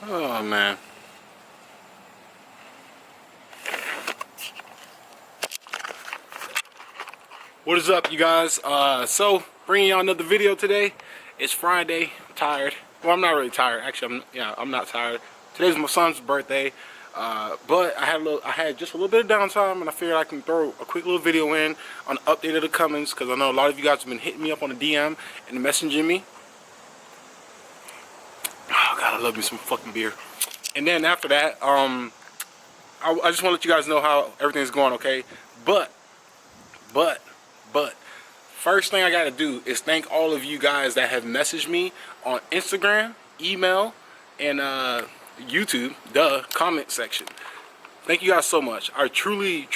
Oh man. What is up, you guys? So bringing y'all another video today. It's Friday. I'm tired. Well, I'm not really tired. Actually, I'm not tired. Today's my son's birthday. But I had just a little bit of downtime, and I figured I can throw a quick little video in on the update of the CUMMINS, because I know a lot of you guys have been hitting me up on the DM and messaging me. Oh God, I love me some fucking beer. And then after that, I just want to let you guys know how everything's going, okay? But first thing I gotta do is thank all of you guys that have messaged me on Instagram, email, and YouTube, the comment section. Thank you guys so much. I truly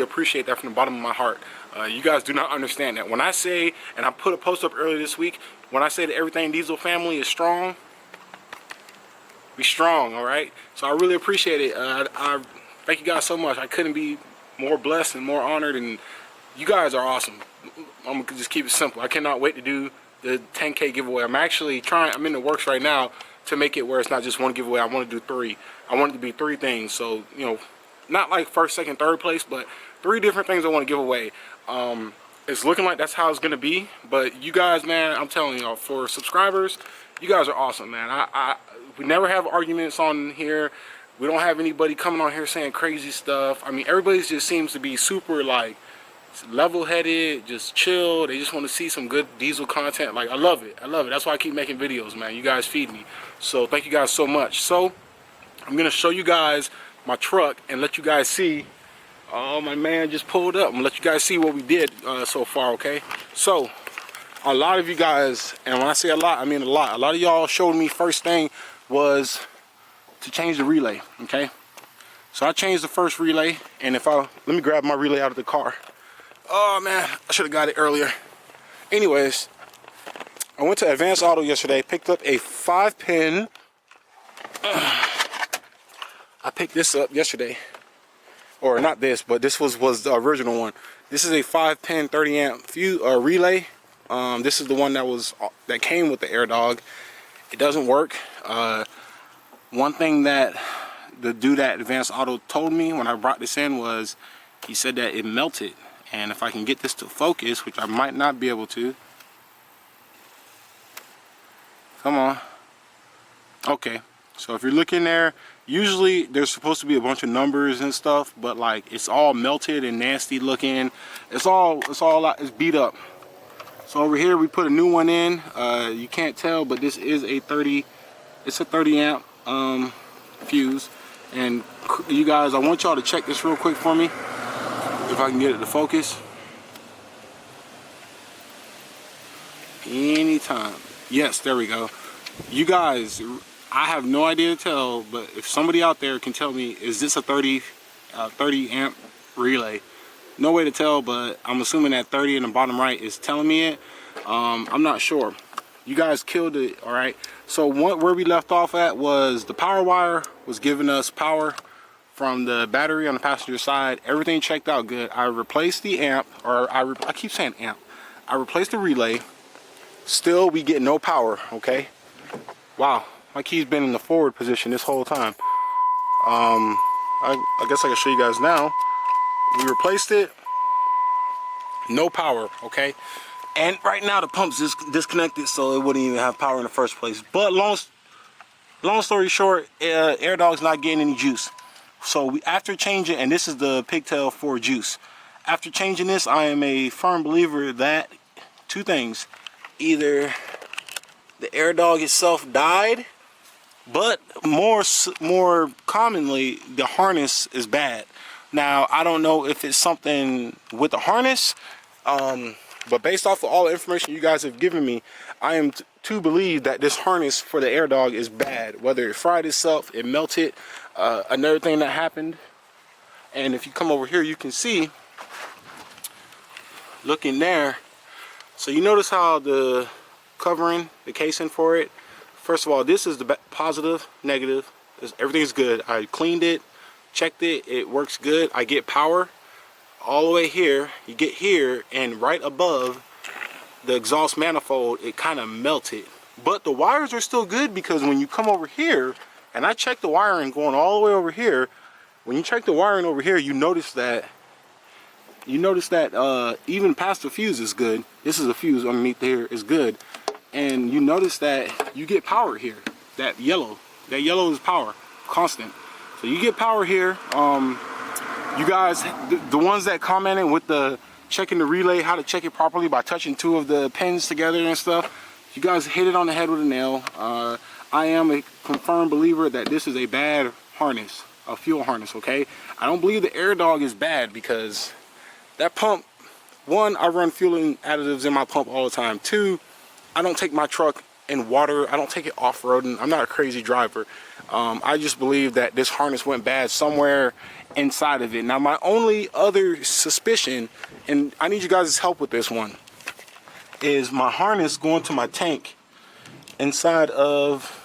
appreciate that from the bottom of my heart. You guys do not understand that. When I say, and I put a post up earlier this week, when I say that Everything Diesel family is strong, we strong, all right? So I really appreciate it. I thank you guys so much. I couldn't be more blessed and more honored, and you guys are awesome. I'm gonna just keep it simple. I cannot wait to do the 10K giveaway. I'm in the works right now to make it where it's not just one giveaway. I want to do 3. I want it to be 3 things. So, you know, not like first, second, third place, but 3 different things I want to give away. It's looking like that's how it's gonna be. But you guys, man, I'm telling y'all, for subscribers, you guys are awesome, man. We never have arguments on here. We don't have anybody coming on here saying crazy stuff. I mean, everybody just seems to be super like level-headed, just chill. They just want to see some good diesel content. Like, I love it. I love it. That's why I keep making videos, man. You guys feed me. So thank you guys so much. So I'm gonna show you guys my truck and let you guys see. Oh, my man just pulled up. I'm gonna let you guys see what we did so far, okay? So a lot of you guys, and when I say a lot, I mean a lot of y'all showed me first thing was to change the relay, okay? So I changed the first relay, and let me grab my relay out of the car. Oh man, I should have got it earlier. Anyways, I went to Advanced Auto yesterday, picked up a 5-pin. I picked this up yesterday, or not this, but this was the original one. This is a 5-pin 30 amp fuse relay. This is the one that came with the AirDog. It doesn't work. One thing that the dude at Advanced Auto told me when I brought this in was, he said that it melted. And if I can get this to focus, which I might not be able to. Come on. Okay. So if you're looking there, usually there's supposed to be a bunch of numbers and stuff, but like it's all melted and nasty looking. It's beat up. So over here we put a new one in. You can't tell, but this is a 30 amp fuse. And you guys, I want y'all to check this real quick for me. If I can get it to focus. Anytime. Yes, there we go. You guys, I have no idea to tell, but if somebody out there can tell me, is this a 30 amp relay? No way to tell, but I'm assuming that 30 in the bottom right is telling me it. I'm not sure. You guys killed it, all right? So where we left off at was the power wire was giving us power from the battery on the passenger side. Everything checked out good. I replaced the amp, or I keep saying amp. I replaced the relay. Still, we get no power, okay? Wow, my key's been in the forward position this whole time. I guess I can show you guys now. We replaced it. No power, okay? And right now the pump's disconnected, so it wouldn't even have power in the first place. But long story short, AirDog's not getting any juice. So after changing, and this is the pigtail for juice. After changing this, I am a firm believer that 2 things. Either the AirDog itself died, but more commonly, the harness is bad. Now, I don't know if it's something with the harness, but based off of all the information you guys have given me, I am to believe that this harness for the AirDog is bad. Whether it fried itself, it melted. Another thing that happened, and if you come over here, you can see, looking there, so you notice how the covering, the casing for it, first of all, this is the positive, negative, everything's good. I cleaned it, checked it, it works good. I get power all the way here. You get here, and right above the exhaust manifold, it kind of melted. But the wires are still good, because when you come over here And I checked the wiring going all the way over here. When you check the wiring over here, you notice that even past the fuse is good. This is a fuse underneath there is good. And you notice that you get power here. That yellow is power, constant. So you get power here. You guys, the ones that commented with the checking the relay, how to check it properly by touching 2 of the pins together and stuff, you guys hit it on the head with a nail. I am a confirmed believer that this is a bad harness, a fuel harness, okay? I don't believe the AirDog is bad because that pump, 1, I run fueling additives in my pump all the time. 2, I don't take my truck in water. I don't take it off-roading. I'm not a crazy driver. I just believe that this harness went bad somewhere inside of it. Now, my only other suspicion, and I need you guys' help with this one, is my harness going to my tank inside of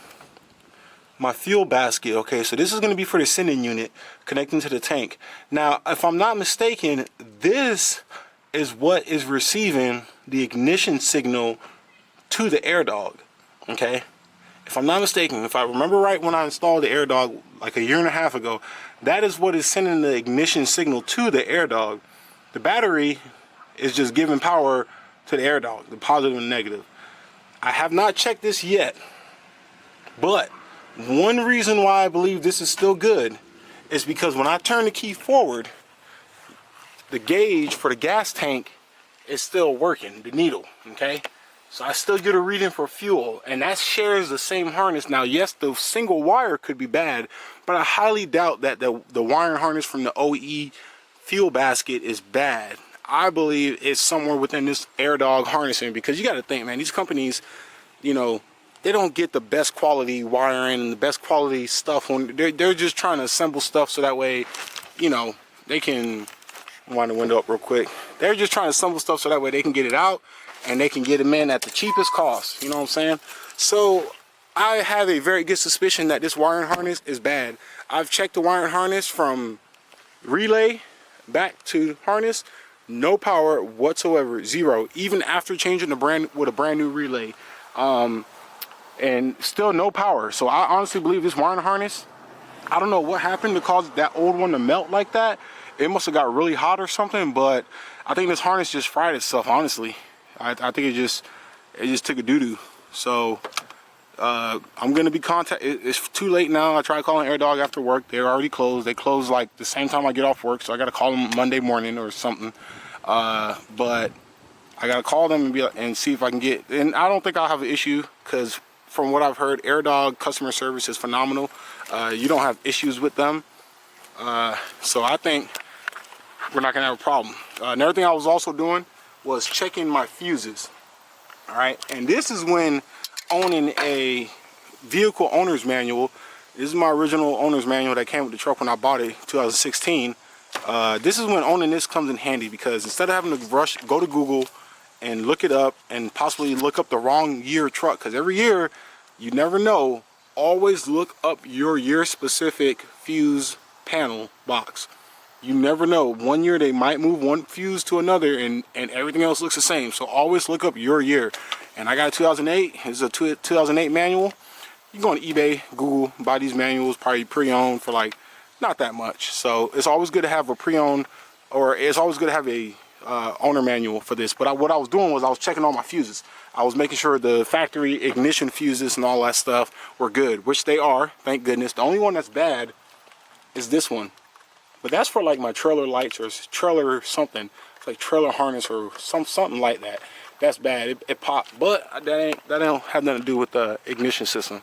my fuel basket. Okay, so this is going to be for the sending unit connecting to the tank. Now, if I'm not mistaken, this is what is receiving the ignition signal to the AirDog. Okay, if I'm not mistaken, if I remember right, when I installed the AirDog like a year and a half ago, that is what is sending the ignition signal to the AirDog. The battery is just giving power to the AirDog, the positive and negative. I have not checked this yet, but one reason why I believe this is still good is because when I turn the key forward, the gauge for the gas tank is still working, the needle, okay? So I still get a reading for fuel, and that shares the same harness. Now, yes, the single wire could be bad, but I highly doubt that the wiring harness from the OE fuel basket is bad. I believe it's somewhere within this AirDog harnessing, because you got to think, man, these companies, you know, they don't get the best quality wiring and the best quality stuff when they're just trying to assemble stuff so that way, you know, they can wind the window up real quick. They're just trying to assemble stuff so that way they can get it out and they can get them in at the cheapest cost. You know what I'm saying? So I have a very good suspicion that this wiring harness is bad. I've checked the wiring harness from relay back to harness, no power whatsoever, 0. Even after changing the brand with a brand new relay, and still no power. So I honestly believe this wiring harness, I don't know what happened to cause that old one to melt like that. It must have got really hot or something, but I think this harness just fried itself, honestly. I think it just took a doo-doo. So I'm gonna be it's too late now. I tried calling AirDog after work. They're already closed. They close like the same time I get off work, so I gotta call them Monday morning or something. But I gotta call them and see if I can get, and I don't think I'll have an issue, because from what I've heard, AirDog customer service is phenomenal. You don't have issues with them. So I think we're not gonna have a problem. Another thing I was also doing was checking my fuses. All right, and this is when owning a vehicle owner's manual. This is my original owner's manual that came with the truck when I bought it, 2016. This is when owning this comes in handy, because instead of having to rush, go to Google and look it up and possibly look up the wrong year truck, because every year you never know, always look up your year specific fuse panel box. You never know. One year they might move one fuse to another and everything else looks the same. So always look up your year. And I got a 2008. It's a 2008 manual. You can go on eBay, Google, buy these manuals, probably pre-owned for like not that much. So it's always good to have a pre-owned, or it's always good to have a owner manual for this. But what I was doing was I was checking all my fuses. I was making sure the factory ignition fuses and all that stuff were good, which they are, thank goodness. The only one that's bad is this one. But that's for like my trailer lights or trailer something. It's like trailer harness or something like that. That's bad. It popped. But that don't have nothing to do with the ignition system.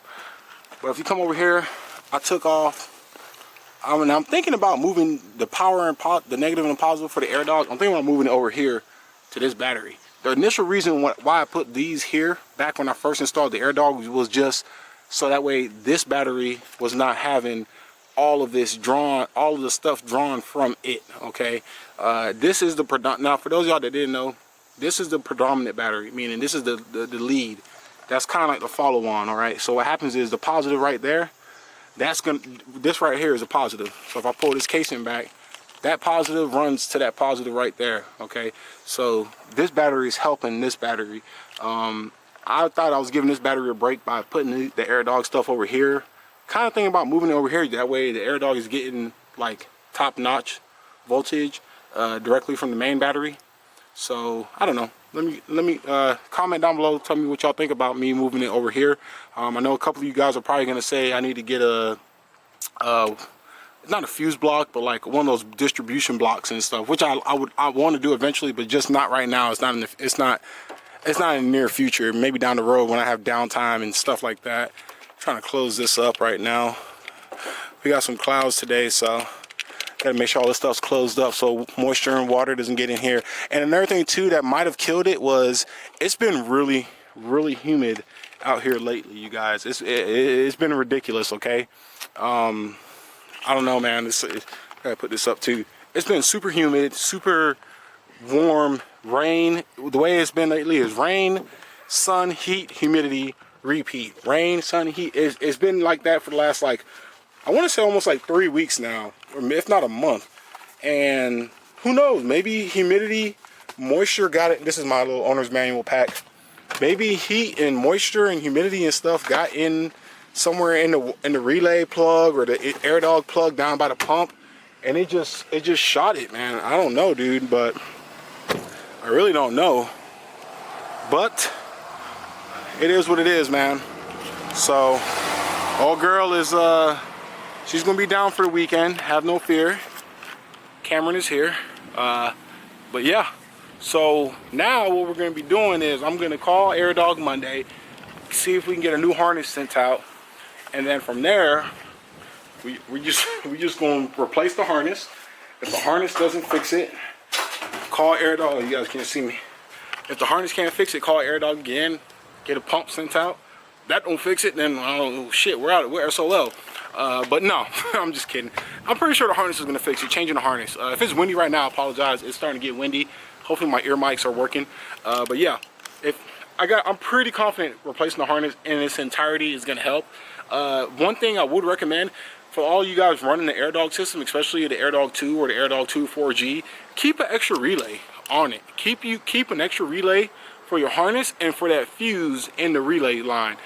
But if you come over here, I took off. I'm thinking about moving the power and the negative and the positive for the AirDog. I'm thinking about moving it over here to this battery. The initial reason why I put these here back when I first installed the AirDog was just so that way this battery was not having all of this drawn, all of the stuff drawn from it. Okay, this is the predominant. Now, for those of y'all that didn't know, this is the predominant battery, meaning this is the lead. That's kind of like the follow-on. All right. So what happens is the positive right there. This right here is a positive. So if I pull this casing back, that positive runs to that positive right there. Okay. So this battery is helping this battery. I thought I was giving this battery a break by putting the AirDog stuff over here kind of thinking about moving it over here. That way the air dog is getting like top-notch voltage directly from the main battery. So I don't know. Let me comment down below. Tell me what y'all think about me moving it over here. I know a couple of you guys are probably gonna say I need to get a not a fuse block, but like one of those distribution blocks and stuff, which I want to do eventually, but just not right now. It's not in the near future. Maybe down the road when I have downtime and stuff like that. I'm trying to close this up right now. We got some clouds today, so gotta make sure all this stuff's closed up so moisture and water doesn't get in here. And another thing too that might have killed it was it's been really humid out here lately, you guys. It's been ridiculous. Okay, I don't know, man. I gotta put this up too. It's been super humid, super warm, rain. The way it's been lately is rain, sun, heat, humidity, repeat. Rain, sun, heat. It's been like that for the last, like, I want to say almost like 3 weeks now, or if not a month. And who knows? Maybe humidity, moisture got it. This is my little owner's manual pack. Maybe heat and moisture and humidity and stuff got in somewhere in the relay plug or the air dog plug down by the pump, and it just shot it, man. I don't know, dude, but I really don't know. But it is what it is, man. So old girl is she's gonna be down for the weekend. Have no fear. Cameron is here. But yeah. So now what we're gonna be doing is I'm gonna call Air Dog Monday, see if we can get a new harness sent out. And then from there, we just gonna replace the harness. If the harness doesn't fix it, call Air Dog. Oh, you guys can't see me. If the harness can't fix it, call Air Dog again. Get a pump sent out. That don't fix it, then oh shit, we're SOL. But no, I'm just kidding. I'm pretty sure the harness is gonna fix it. Changing the harness. If it's windy right now, I apologize. It's starting to get windy. Hopefully my ear mics are working. But yeah, I'm pretty confident replacing the harness in its entirety is gonna help. One thing I would recommend for all you guys running the Air Dog system, especially the Air Dog 2 or the Air Dog 2 4G, keep an extra relay on it. Keep an extra relay for your harness and for that fuse in the relay line,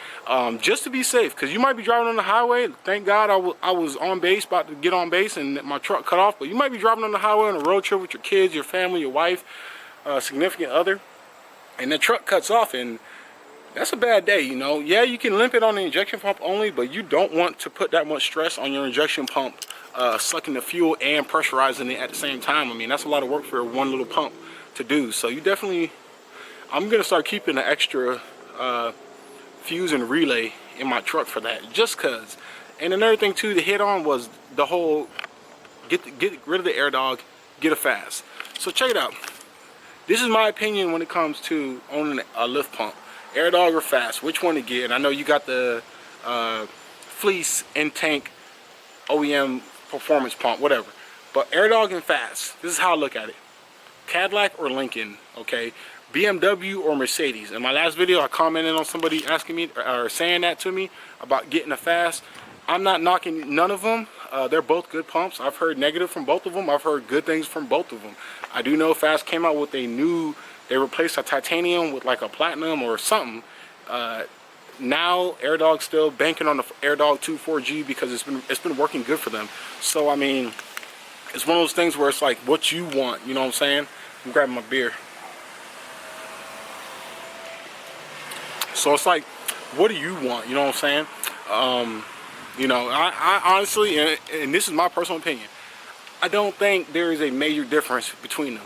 just to be safe, because you might be driving on the highway. Thank God I was on base, about to get on base, and my truck cut off. But you might be driving on the highway on a road trip with your kids, your family, your wife, significant other, and the truck cuts off, and that's a bad day, you know. Yeah, you can limp it on the injection pump only, but you don't want to put that much stress on your injection pump, sucking the fuel and pressurizing it at the same time. I mean, that's a lot of work for one little pump to do. So you definitely, I'm gonna start keeping an extra fuse and relay in my truck for that, just cause. And another thing too to hit on was the whole get rid of the Air Dog, get a fast. So check it out. This is my opinion when it comes to owning a lift pump. Air Dog or fast, which one to get? And I know you got the fleece and tank OEM performance pump, whatever. But Air Dog and fast, this is how I look at it. Cadillac or Lincoln, okay? BMW or Mercedes. In my last video, I commented on somebody asking me or saying that to me about getting a fast. I'm not knocking none of them. They're both good pumps. I've heard negative from both of them. I've heard good things from both of them. I do know Fast came out with a new, they replaced a titanium with like a platinum or something. Now Air Dog's still banking on the Air Dog 2 4G because it's been working good for them. So I mean, it's one of those things where it's like what you want, you know what I'm saying? I'm grabbing my beer. So it's like, what do you want? You know what I'm saying? You know, I honestly, and this is my personal opinion, I don't think there is a major difference between them.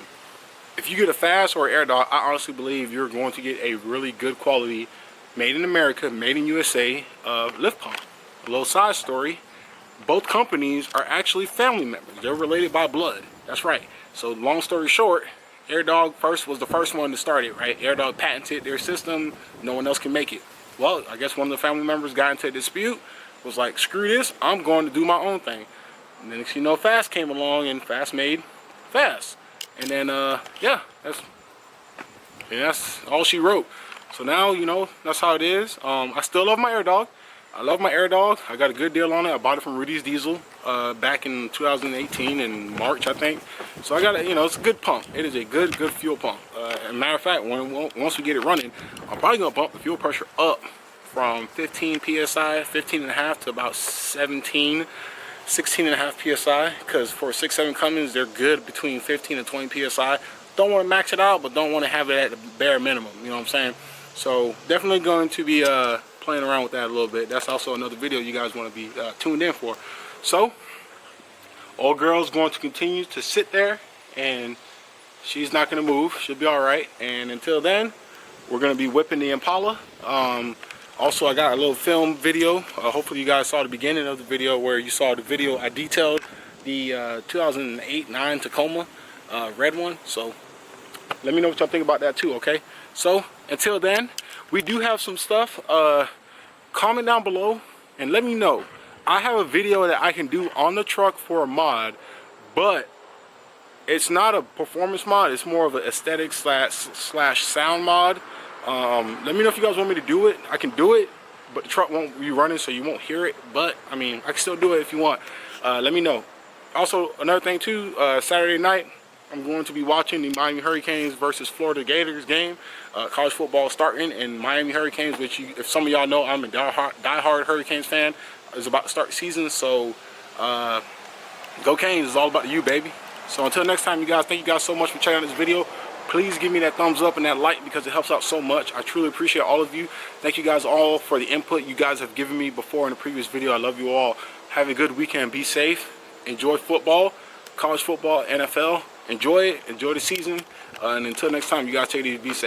If you get a fast or Air Dog, I honestly believe you're going to get a really good quality, made in America, made in USA lift pump. A little side story, both companies are actually family members. They're related by blood. That's right. So long story short, Air Dog was the first one to start it, right? Air Dog patented their system. No one else can make it. Well, I guess one of the family members got into a dispute, was like, screw this, I'm going to do my own thing. And then you know, Fast came along and Fast made Fast. And then, yeah, that's all she wrote. So now, you know, that's how it is. I still love my Air Dog. I love my Air Dog. I got a good deal on it. I bought it from Rudy's Diesel back in 2018 in March, I think. So I got it, you know, it's a good pump. It is a good fuel pump. As a matter of fact, once we get it running, I'm probably going to bump the fuel pressure up from 15 psi, 15 and a half to about 17, 16 and a half psi. Because for 6.7 Cummins, they're good between 15 and 20 psi. Don't want to max it out, but don't want to have it at the bare minimum. You know what I'm saying? So definitely going to be playing around with that a little bit. That's also another video you guys want to be tuned in for. So old girl's going to continue to sit there, and she's not going to move. She'll be all right. And until then, we're going to be whipping the Impala. Also, I got a little film video. Hopefully you guys saw the beginning of the video where you saw the video I detailed the 2008-9 Tacoma red one. So let me know what y'all think about that too, okay? So until then, we do have some stuff. Comment down below and let me know. I have a video that I can do on the truck for a mod, but it's not a performance mod. It's more of an aesthetic slash sound mod. Let me know if you guys want me to do it. I can do it, but the truck won't be running, so you won't hear it. But I mean, I can still do it if you want. Let me know. Also, another thing too, Saturday night, I'm going to be watching the Miami Hurricanes versus Florida Gators game. College football starting, and Miami Hurricanes, which if some of y'all know, I'm a diehard Hurricanes fan, is about to start the season. So go Canes, it's all about you, baby. So until next time, you guys, thank you guys so much for checking out this video. Please give me that thumbs up and that like, because it helps out so much. I truly appreciate all of you. Thank you guys all for the input you guys have given me before in the previous video. I love you all. Have a good weekend. Be safe. Enjoy football, college football, NFL. Enjoy it. Enjoy the season. And until next time, you guys take it easy. Be safe.